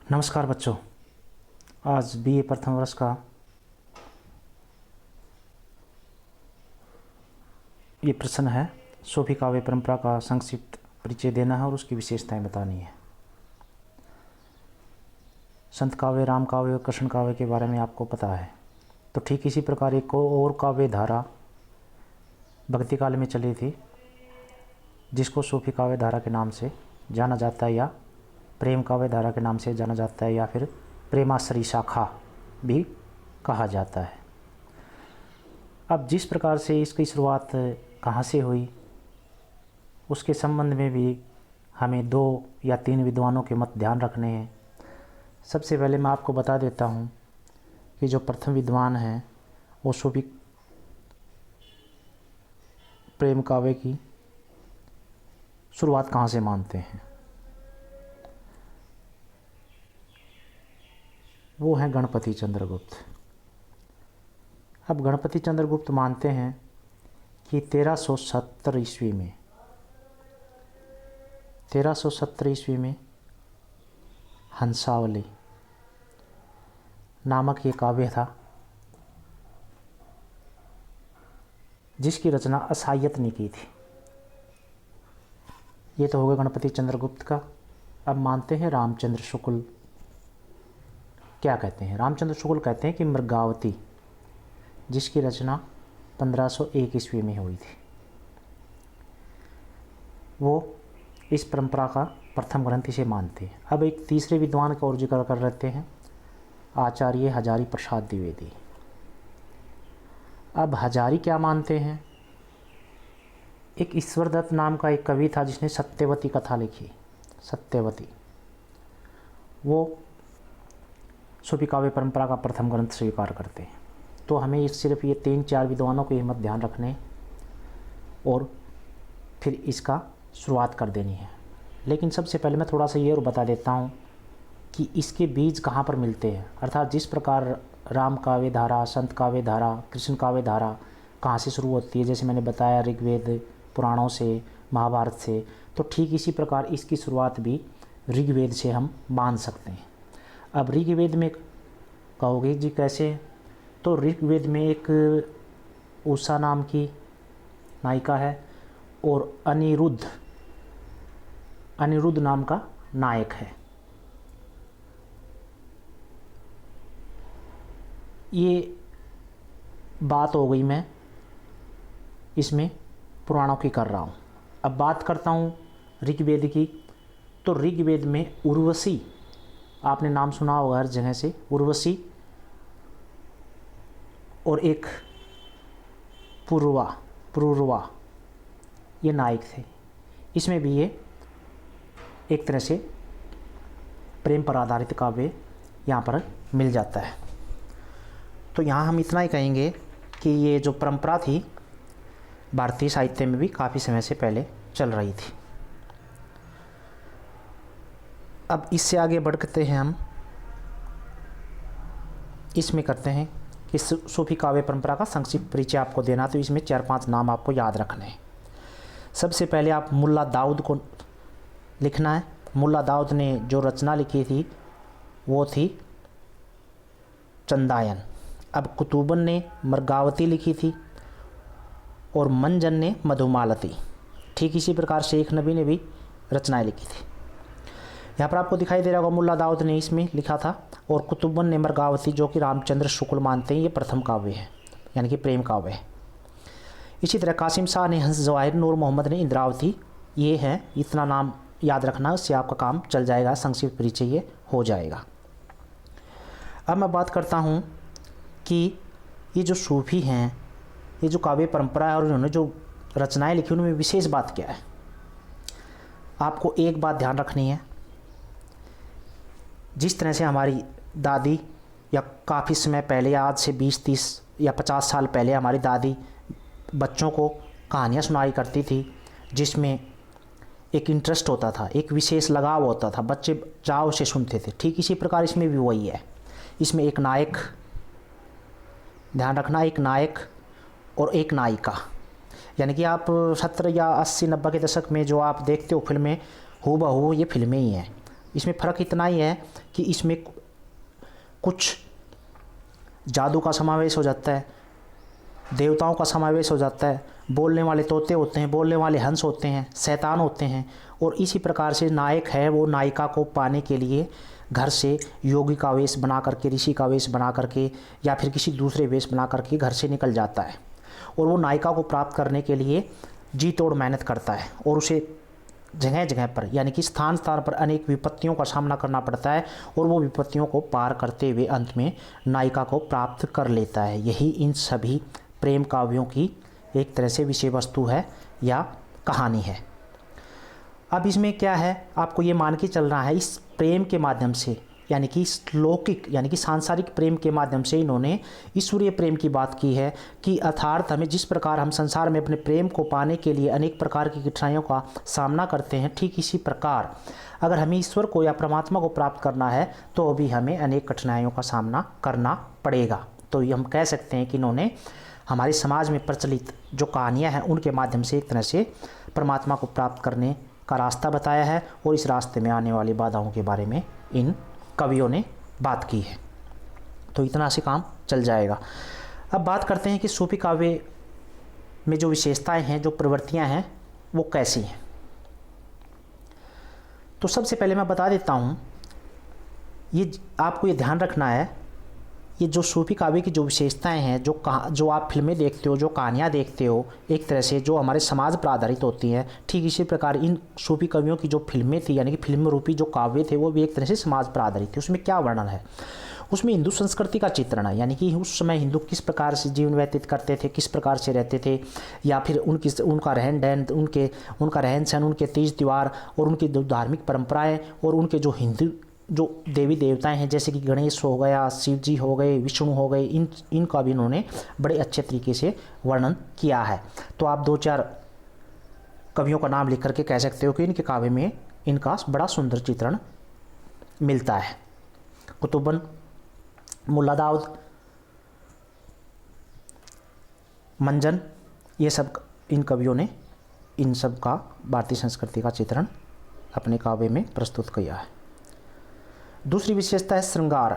नमस्कार बच्चों। आज बीए प्रथम वर्ष का ये प्रश्न है। सूफी काव्य परंपरा का संक्षिप्त परिचय देना है और उसकी विशेषताएं बतानी है। संत काव्य, राम काव्य और कृष्ण काव्य के बारे में आपको पता है। तो ठीक इसी प्रकार एक और काव्य धारा भक्ति काल में चली थी, जिसको सूफी काव्य धारा के नाम से जाना जाता है, या प्रेम काव्य धारा के नाम से जाना जाता है, या फिर प्रेमाश्रयी शाखा भी कहा जाता है। अब जिस प्रकार से इसकी शुरुआत कहाँ से हुई, उसके संबंध में भी हमें 2 या 3 विद्वानों के मत ध्यान रखने हैं। सबसे पहले मैं आपको बता देता हूँ कि जो प्रथम विद्वान हैं वो सूफी प्रेम काव्य की शुरुआत कहाँ से मानते हैं। वो हैं गणपति चंद्रगुप्त। अब गणपति चंद्रगुप्त मानते हैं कि 1370 ईस्वी में हंसावली नामक ये काव्य था, जिसकी रचना असायत ने की थी। ये तो हो गया गणपति चंद्रगुप्त का। अब मानते हैं रामचंद्र शुक्ल। क्या कहते हैं? रामचंद्र शुक्ल कहते हैं कि मृगावती, जिसकी रचना 1501 ईस्वी में हुई थी, वो इस परंपरा का प्रथम ग्रंथ इसे मानते हैं। अब एक तीसरे विद्वान का और जिक्र कर रहते हैं, आचार्य हजारी प्रसाद द्विवेदी। अब हजारी क्या मानते हैं? एक ईश्वरदत्त नाम का एक कवि था जिसने सत्यवती कथा लिखी। सत्यवती वो सूफी काव्य परंपरा का प्रथम ग्रंथ स्वीकार करते हैं। तो हमें सिर्फ ये 3-4 विद्वानों को हिम्मत ध्यान रखने और फिर इसका शुरुआत कर देनी है। लेकिन सबसे पहले मैं थोड़ा सा ये और बता देता हूँ कि इसके बीज कहाँ पर मिलते हैं, अर्थात जिस प्रकार राम काव्य धारा, संत काव्य धारा, कृष्ण काव्य धारा कहाँ से शुरू होती है, जैसे मैंने बताया ऋग्वेद पुराणों से, महाभारत से, तो ठीक इसी प्रकार इसकी शुरुआत भी ऋग्वेद से हम मान सकते हैं। अब ऋग्वेद में कहोगे जी कैसे? तो ऋग्वेद में एक उषा नाम की नायिका है और अनिरुद्ध नाम का नायक है। ये बात हो गई, मैं इसमें पुराणों की कर रहा हूँ। अब बात करता हूँ ऋग्वेद की। तो ऋग्वेद में उर्वशी, आपने नाम सुना होगा हर जगह से, उर्वशी और एक पुरुरवा ये नायक थे। इसमें भी ये एक तरह से प्रेम पर आधारित काव्य यहाँ पर मिल जाता है। तो यहाँ हम इतना ही कहेंगे कि ये जो परंपरा थी भारतीय साहित्य में भी काफ़ी समय से पहले चल रही थी। अब इससे आगे बढ़ते हैं हम, इसमें करते हैं कि सूफी काव्य परंपरा का संक्षिप्त परिचय आपको देना। तो इसमें 4-5 नाम आपको याद रखने हैं। सबसे पहले आप मुल्ला दाऊद को लिखना है। मुल्ला दाऊद ने जो रचना लिखी थी वो थी चंदायन। अब कुतुबन ने मृगावती लिखी थी और मंजन ने मधुमालती। ठीक इसी प्रकार शेख नबी ने भी रचनाएं लिखी थी। यहाँ पर आपको दिखाई दे रहा होगा मुल्ला दाऊद ने इसमें लिखा था और कुतुबन ने मृगावती, जो कि रामचंद्र शुक्ल मानते हैं ये प्रथम काव्य है, यानी कि प्रेम काव्य है। इसी तरह कासिम शाह ने हंस जवाहिर, नूर मोहम्मद ने इंद्रावती। ये है, इतना नाम याद रखना, उससे आपका काम चल जाएगा, संक्षिप्त परिचय ये हो जाएगा। अब मैं बात करता हूँ कि ये जो सूफी हैं, ये जो काव्य परंपरा है और उन्होंने जो रचनाएं लिखी उनमें विशेष बात क्या है, आपको एक बात ध्यान रखनी है। जिस तरह से हमारी दादी, या काफ़ी समय पहले, या आज से 20-30 या 50 साल पहले हमारी दादी बच्चों को कहानियाँ सुनाई करती थी, जिसमें एक इंटरेस्ट होता था, एक विशेष लगाव होता था, बच्चे चाव से सुनते थे। ठीक इसी प्रकार इसमें भी वही है। इसमें एक नायक, ध्यान रखना, एक नायक और एक नायिका, यानी कि आप 70 या 80-90 के दशक में जो आप देखते हो फिल्में, हूबहू ये फिल्में ही हैं। इसमें फ़र्क इतना ही है कि इसमें कुछ जादू का समावेश हो जाता है, देवताओं का समावेश हो जाता है, बोलने वाले तोते होते हैं, बोलने वाले हंस होते हैं, शैतान होते हैं। और इसी प्रकार से नायक है वो नायिका को पाने के लिए घर से योगी का वेश बना करके, ऋषि का वेश बना करके या फिर किसी दूसरे वेश बना करके घर से निकल जाता है और वो नायिका को प्राप्त करने के लिए जी तोड़ मेहनत करता है और उसे जगह जगह पर यानी कि स्थान स्थान पर अनेक विपत्तियों का सामना करना पड़ता है और वो विपत्तियों को पार करते हुए अंत में नायिका को प्राप्त कर लेता है। यही इन सभी प्रेम काव्यों की एक तरह से विषय वस्तु है या कहानी है। अब इसमें क्या है, आपको ये मान के चलना है इस प्रेम के माध्यम से यानी कि लौकिक यानी कि सांसारिक प्रेम के माध्यम से इन्होंने ईश्वरीय प्रेम की बात की है कि अर्थात हमें जिस प्रकार हम संसार में अपने प्रेम को पाने के लिए अनेक प्रकार की कठिनाइयों का सामना करते हैं, ठीक इसी प्रकार अगर हमें ईश्वर को या परमात्मा को प्राप्त करना है तो भी हमें अनेक कठिनाइयों का सामना करना पड़ेगा। तो ये हम कह सकते हैं कि इन्होंने हमारे समाज में प्रचलित जो कहानियाँ हैं उनके माध्यम से एक तरह से परमात्मा को प्राप्त करने का रास्ता बताया है और इस रास्ते में आने वाली बाधाओं के बारे में इन कवियों ने बात की है। तो इतना से काम चल जाएगा। अब बात करते हैं कि सूफी काव्य में जो विशेषताएं हैं, जो प्रवृत्तियां हैं, वो कैसी हैं। तो सबसे पहले मैं बता देता हूँ, ये आपको ये ध्यान रखना है, ये जो सूफी काव्य की जो विशेषताएं हैं, जो आप फिल्में देखते हो, जो कहानियाँ देखते हो, एक तरह से जो हमारे समाज पर आधारित होती हैं, ठीक इसी प्रकार इन सूफी कवियों की जो फिल्में थी यानी कि फिल्म रूपी जो काव्य थे वो भी एक तरह से समाज पर आधारित थे। उसमें क्या वर्णन है, उसमें हिंदू संस्कृति का चित्रण है, यानी कि उस समय हिंदू किस प्रकार से जीवन व्यतीत करते थे, किस प्रकार से रहते थे, या फिर उनका रहन सहन, उनका रहन सहन, उनके तीज त्यौहार और उनकी धार्मिक परंपराएँ और उनके जो हिंदू जो देवी देवताएं हैं जैसे कि गणेश हो गया, शिव जी हो गए, विष्णु हो गए, इनका भी इन्होंने बड़े अच्छे तरीके से वर्णन किया है। तो आप 2-4 कवियों का नाम लिख करके कह सकते हो कि इनके काव्य में इनका बड़ा सुंदर चित्रण मिलता है। कुतुबन, मुल्ला दाऊद, मंजन, ये सब इन कवियों ने इन सब का भारतीय संस्कृति का चित्रण अपने काव्य में प्रस्तुत किया है। दूसरी विशेषता है श्रृंगार।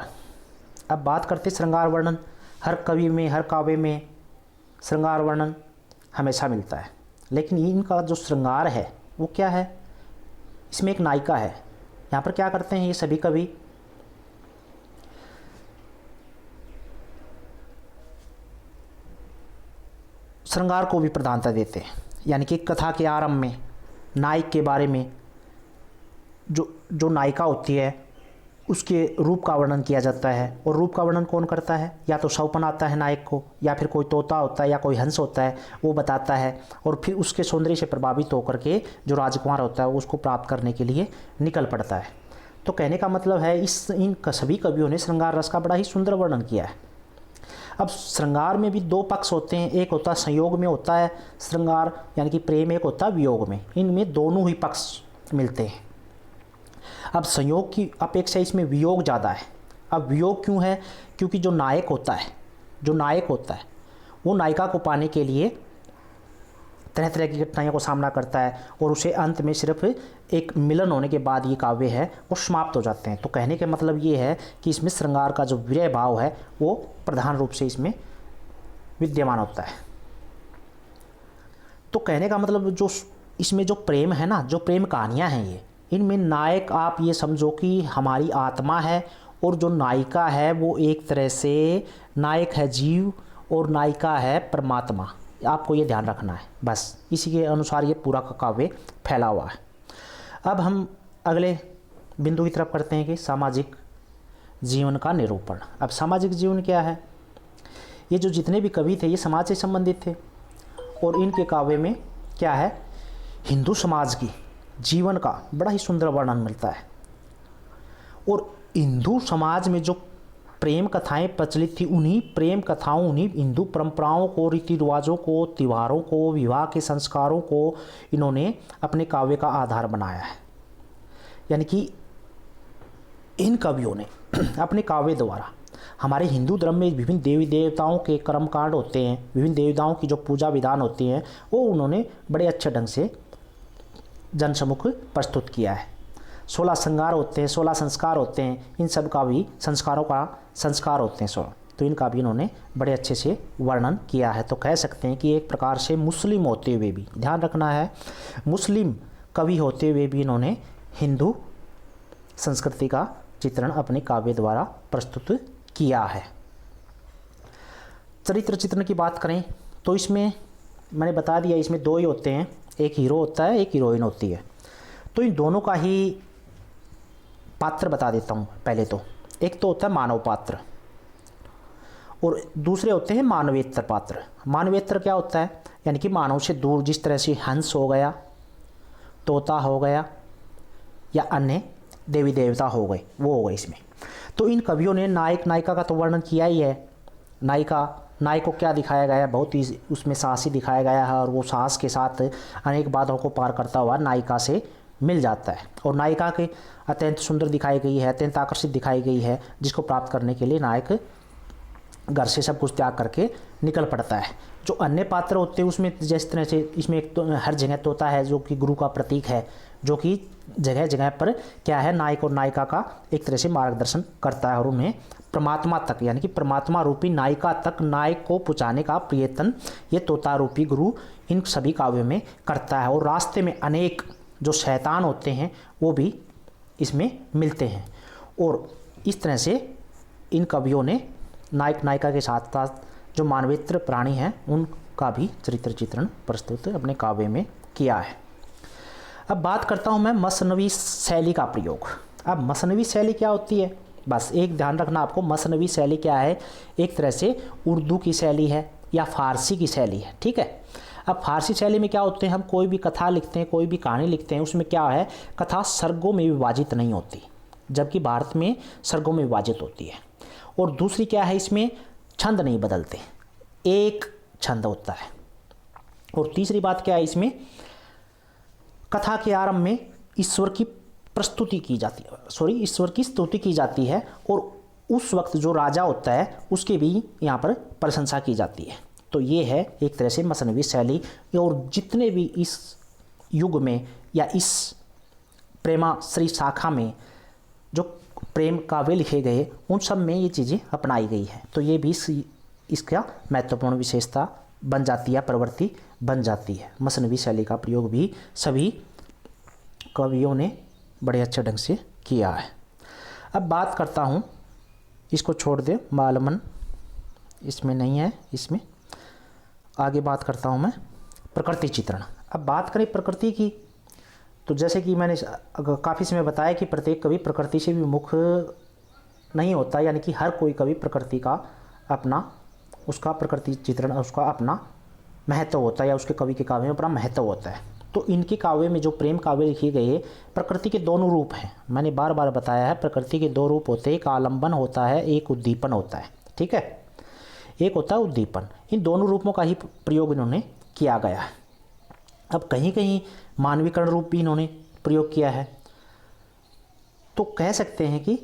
अब बात करते श्रृंगार वर्णन। हर कवि में, हर काव्य में श्रृंगार वर्णन हमेशा मिलता है, लेकिन इनका जो श्रृंगार है वो क्या है, इसमें एक नायिका है। यहाँ पर क्या करते हैं ये सभी कवि, श्रृंगार को भी प्रधानता देते हैं, यानी कि कथा के आरंभ में नायक के बारे में जो नायिका होती है उसके रूप का वर्णन किया जाता है। और रूप का वर्णन कौन करता है, या तो सौपन आता है नायक को, या फिर कोई तोता होता है या कोई हंस होता है वो बताता है, और फिर उसके सौंदर्य से प्रभावित होकर के जो राजकुमार होता है उसको प्राप्त करने के लिए निकल पड़ता है। तो कहने का मतलब है इन सभी कवियों ने श्रृंगार रस का बड़ा ही सुंदर वर्णन किया है। अब श्रृंगार में भी 2 पक्ष होते हैं, एक होता है संयोग में होता है श्रृंगार यानी कि प्रेम, एक होता है वियोग में। इनमें दोनों ही पक्ष मिलते हैं। अब संयोग की अपेक्षा इसमें वियोग ज़्यादा है। अब वियोग क्यों है, क्योंकि जो नायक होता है वो नायिका को पाने के लिए तरह तरह की कठिनाइयों को सामना करता है और उसे अंत में सिर्फ एक मिलन होने के बाद ये काव्य है वो समाप्त हो जाते हैं। तो कहने का मतलब ये है कि इसमें श्रृंगार का जो विरह भाव है वो प्रधान रूप से इसमें विद्यमान होता है। तो कहने का मतलब जो इसमें जो प्रेम है ना, जो प्रेम कहानियाँ हैं, इनमें नायक आप ये समझो कि हमारी आत्मा है और जो नायिका है वो एक तरह से नायक है जीव और नायिका है परमात्मा। आपको ये ध्यान रखना है, बस इसी के अनुसार ये पूरा का काव्य फैला हुआ है। अब हम अगले बिंदु की तरफ करते हैं कि सामाजिक जीवन का निरूपण। अब सामाजिक जीवन क्या है, ये जो जितने भी कवि थे ये समाज से संबंधित थे और इनके काव्य में क्या है, हिंदू समाज की जीवन का बड़ा ही सुंदर वर्णन मिलता है। और हिंदू समाज में जो प्रेम कथाएं प्रचलित थी, उन्हीं प्रेम कथाओं, उन्हीं हिंदू परंपराओं को, रीति रिवाजों को, त्योहारों को, विवाह के संस्कारों को इन्होंने अपने काव्य का आधार बनाया है। यानी कि इन कवियों ने अपने काव्य द्वारा हमारे हिंदू धर्म में विभिन्न देवी देवताओं के कर्मकांड होते हैं, विभिन्न देवताओं की जो पूजा विधान होती हैं, वो उन्होंने बड़े अच्छे ढंग से जनसम्मुख प्रस्तुत किया है। 16 श्रृंगार होते हैं, 16 संस्कार होते हैं, इन सब का भी संस्कारों का संस्कार होते हैं 16, तो इनका भी इन्होंने बड़े अच्छे से वर्णन किया है। तो कह सकते हैं कि एक प्रकार से मुस्लिम होते हुए भी, ध्यान रखना है, मुस्लिम कवि होते हुए भी इन्होंने हिंदू संस्कृति का चित्रण अपने काव्य द्वारा प्रस्तुत किया है। चरित्र चित्रण की बात करें तो इसमें मैंने बता दिया, इसमें दो ही होते हैं, एक हीरो होता है, एक हीरोइन होती है। तो इन दोनों का ही पात्र बता देता हूँ पहले। तो एक तो होता है मानव पात्र और दूसरे होते हैं मानवेतर पात्र। मानवेतर क्या होता है, यानी कि मानव से दूर, जिस तरह से हंस हो गया, तोता हो गया या अन्य देवी देवता हो गए, वो हो गए इसमें। तो इन कवियों ने नायक नायिका का तो वर्णन किया ही है। नायक को क्या दिखाया गया है, बहुत ही उसमें साहसी दिखाया गया है और वो साहस के साथ अनेक बाधाओं को पार करता हुआ नायिका से मिल जाता है। और नायिका के अत्यंत सुंदर दिखाई गई है, अत्यंत आकर्षित दिखाई गई है, जिसको प्राप्त करने के लिए नायक घर से सब कुछ त्याग करके निकल पड़ता है। जो अन्य पात्र होते हैं उसमें जिस तरह से इसमें एक तो हर जगह तोता है जो कि गुरु का प्रतीक है, जो कि जगह जगह पर क्या है, नायक और नायिका का एक तरह से मार्गदर्शन करता है और उन्हें परमात्मा तक, यानी कि परमात्मा रूपी नायिका तक नायक को पहुँचाने का प्रयत्न ये तोता रूपी गुरु इन सभी काव्यों में करता है। और रास्ते में अनेक जो शैतान होते हैं वो भी इसमें मिलते हैं। और इस तरह से इन कवियों ने नायक नायिका के साथ साथ जो मानवेतर प्राणी हैं उनका भी चरित्र चित्रण प्रस्तुत अपने काव्य में किया है। अब बात करता हूं मैं मसनवी शैली का प्रयोग। अब मसनवी शैली क्या होती है, बस एक ध्यान रखना आपको, मसनवी शैली क्या है, एक तरह से उर्दू की शैली है या फारसी की शैली है, ठीक है। अब फारसी शैली में क्या होते हैं, हम कोई भी कथा लिखते हैं, कोई भी कहानी लिखते हैं, उसमें क्या है, कथा सर्गों में विभाजित नहीं होती, जबकि भारत में सर्गों में विभाजित होती है। और दूसरी क्या है, इसमें छंद नहीं बदलते, एक छंद होता है। और तीसरी बात क्या है, इसमें कथा के आरंभ में ईश्वर की प्रस्तुति की जाती है, ईश्वर की स्तुति की जाती है और उस वक्त जो राजा होता है उसके भी यहाँ पर प्रशंसा की जाती है। तो ये है एक तरह से मसनवी शैली। और जितने भी इस युग में या इस प्रेमाश्री शाखा में जो प्रेम काव्य लिखे गए उन सब में ये चीज़ें अपनाई गई है। तो ये भी इसका महत्वपूर्ण विशेषता बन जाती है, प्रवृत्ति बन जाती है। मसनवी शैली का प्रयोग भी सभी कवियों ने बड़े अच्छे ढंग से किया है। अब बात करता हूँ, इसको छोड़ दे, मालमन इसमें नहीं है, इसमें आगे बात करता हूँ मैं प्रकृति चित्रण। अब बात करें प्रकृति की, तो जैसे कि मैंने काफ़ी समय बताया कि प्रत्येक कवि प्रकृति से विमुख नहीं होता, यानी कि हर कोई कवि प्रकृति का अपना, उसका प्रकृति चित्रण उसका अपना महत्व होता है या उसके कवि के काव्य में अपना महत्व होता है। तो इनके काव्य में जो प्रेम काव्य लिखे गए, प्रकृति के दोनों रूप हैं, मैंने बार बार बताया है, प्रकृति के दो रूप होते हैं, एक आलम्बन होता है, एक उद्दीपन होता है, ठीक है, एक होता है उद्दीपन। इन दोनों रूपों का ही प्रयोग इन्होंने किया गया है। अब कहीं कहीं मानवीकरण रूप भी इन्होंने प्रयोग किया है। तो कह सकते हैं कि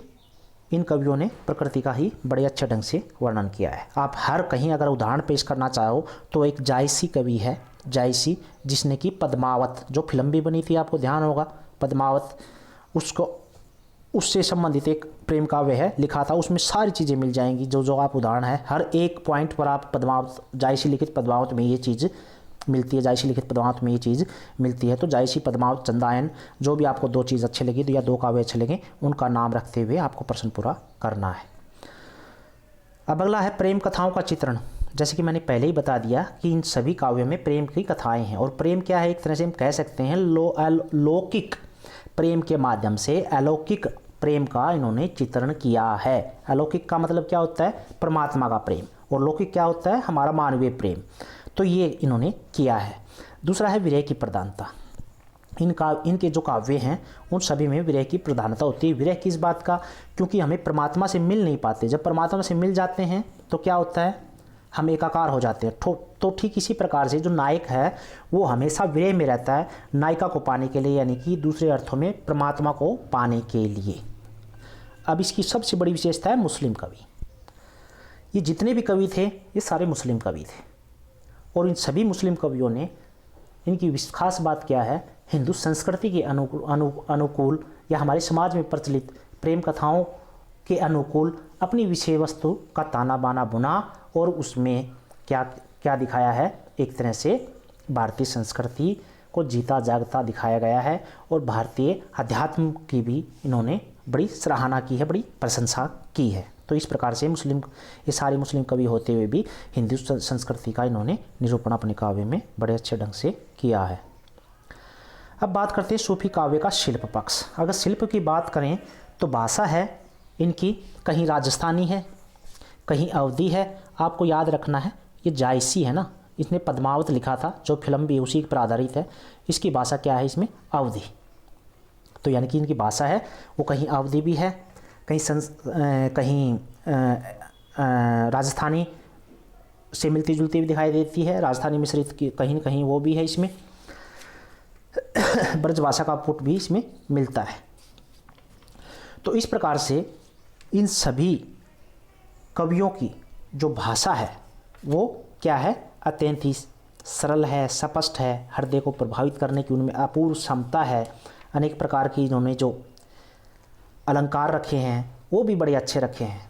इन कवियों ने प्रकृति का ही बड़े अच्छे ढंग से वर्णन किया है। आप हर कहीं अगर उदाहरण पेश करना चाहो तो एक जायसी कवि है, जायसी, जिसने कि पद्मावत, जो फिल्म भी बनी थी, आपको ध्यान होगा पद्मावत, उसको उससे संबंधित एक प्रेम काव्य है लिखा था, उसमें सारी चीज़ें मिल जाएंगी जो जो आप उदाहरण है, हर एक पॉइंट पर आप पद्मावत, जायसी लिखित पद्मावत में ये चीज़ मिलती है, जायसी लिखित पद्मावत में ये चीज़ मिलती है। तो जायसी, पद्मावत, चंदायन, जो भी आपको दो चीज़ अच्छे लगी या दो काव्य अच्छे लगे उनका नाम रखते हुए आपको प्रश्न पूरा करना है। अब अगला है प्रेम कथाओं का चित्रण। जैसे कि मैंने पहले ही बता दिया कि इन सभी काव्यों में प्रेम की कथाएं हैं। और प्रेम क्या है, एक तरह से हम कह सकते हैं लौकिक प्रेम के माध्यम से अलौकिक प्रेम का इन्होंने चित्रण किया है। अलौकिक का मतलब क्या होता है, परमात्मा का प्रेम, और लौकिक क्या होता है, हमारा मानवीय प्रेम। तो ये इन्होंने किया है। दूसरा है विरह की प्रधानता। इनके जो काव्य हैं उन सभी में विरह की प्रधानता होती है। विरह किस बात का, क्योंकि हमें परमात्मा से मिल नहीं पाते, जब परमात्मा से मिल जाते हैं तो क्या होता है, हम एकाकार हो जाते हैं। तो ठीक इसी प्रकार से जो नायक है वो हमेशा विरह में रहता है नायिका को पाने के लिए, यानी कि दूसरे अर्थों में परमात्मा को पाने के लिए। अब इसकी सबसे बड़ी विशेषता है मुस्लिम कवि। ये जितने भी कवि थे ये सारे मुस्लिम कवि थे, और इन सभी मुस्लिम कवियों ने, इनकी खास बात क्या है, हिंदू संस्कृति के अनुकूल या हमारे समाज में प्रचलित प्रेम कथाओं के अनुकूल अपनी विषय वस्तु का ताना बाना बुना और उसमें क्या क्या दिखाया है, एक तरह से भारतीय संस्कृति को जीता जागता दिखाया गया है और भारतीय अध्यात्म की भी इन्होंने बड़ी सराहना की है, बड़ी प्रशंसा की है। तो इस प्रकार से ये सारे मुस्लिम कवि होते हुए भी हिंदू संस्कृति का इन्होंने निरूपण अपने काव्य में बड़े अच्छे ढंग से किया है। अब बात करते हैं सूफी काव्य का शिल्प पक्ष। अगर शिल्प की बात करें तो भाषा है इनकी कहीं राजस्थानी है, कहीं अवधी है। आपको याद रखना है ये जायसी है ना, इसने पद्मावत लिखा था, जो फिल्म भी उसी पर आधारित है। इसकी भाषा क्या है इसमें, अवधी। तो यानी कि इनकी भाषा है वो कहीं अवधी भी है, कहीं राजस्थानी से मिलती जुलती भी दिखाई देती है, राजस्थानी मिश्रित की कहीं न कहीं वो भी है इसमें। ब्रजभाषा का पुट भी इसमें मिलता है। तो इस प्रकार से इन सभी कवियों की जो भाषा है वो क्या है, अत्यंत ही सरल है, स्पष्ट है, हृदय को प्रभावित करने की उनमें अपूर्व क्षमता है। अनेक प्रकार की इन्होंने जो अलंकार रखे हैं वो भी बड़े अच्छे रखे हैं।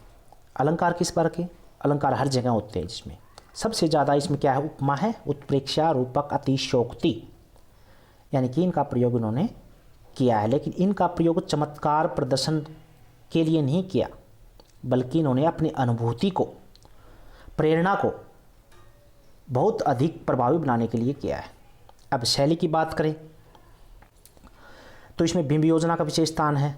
अलंकार किस प्रकार के, अलंकार हर जगह होते हैं, जिसमें सबसे ज़्यादा इसमें क्या है, उपमा है, उत्प्रेक्षा, रूपक, अतिशयोक्ति, यानी कि इनका प्रयोग इन्होंने किया है। लेकिन इनका प्रयोग चमत्कार प्रदर्शन के लिए नहीं किया, बल्कि इन्होंने अपनी अनुभूति को, प्रेरणा को बहुत अधिक प्रभावी बनाने के लिए किया है। अब शैली की बात करें तो इसमें बिंब योजना का विशेष स्थान है।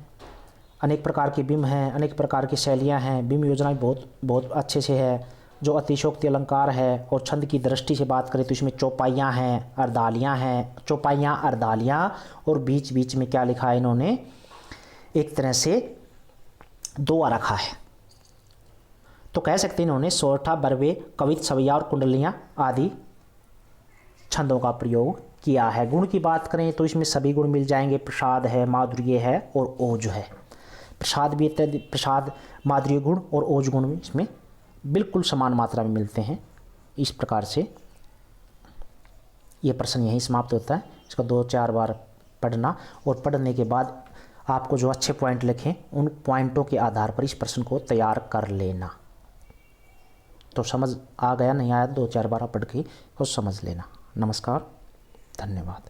अनेक प्रकार के बिंब हैं, अनेक प्रकार की शैलियाँ हैं। बिंब योजना भी बहुत अच्छे से है, जो अतिशयोक्ति अलंकार है। और छंद की दृष्टि से बात करें तो इसमें चौपाइयाँ हैं, अर्दालियाँ हैं, चौपाइयाँ, अर्दालियाँ, और बीच बीच में क्या लिखा है इन्होंने, एक तरह से दोआ रखा है। तो कह सकते हैं इन्होंने सोरठा, बरवे, कवित, सवैया और कुंडलियाँ आदि छंदों का प्रयोग किया है। गुण की बात करें तो इसमें सभी गुण मिल जाएंगे, प्रसाद है, माधुर्य है और ओज है। प्रसाद भी इत्यादि, प्रसाद, माधुर्य गुण और ओज गुण भी इसमें बिल्कुल समान मात्रा में मिलते हैं। इस प्रकार से ये प्रश्न यहीं समाप्त होता है। इसका 2-4 बार पढ़ना और पढ़ने के बाद आपको जो अच्छे पॉइंट लिखें उन पॉइंटों के आधार पर इस प्रश्न को तैयार कर लेना। तो समझ आ गया, नहीं आया 2-4 बार पढ़ के उसको समझ लेना। नमस्कार, धन्यवाद।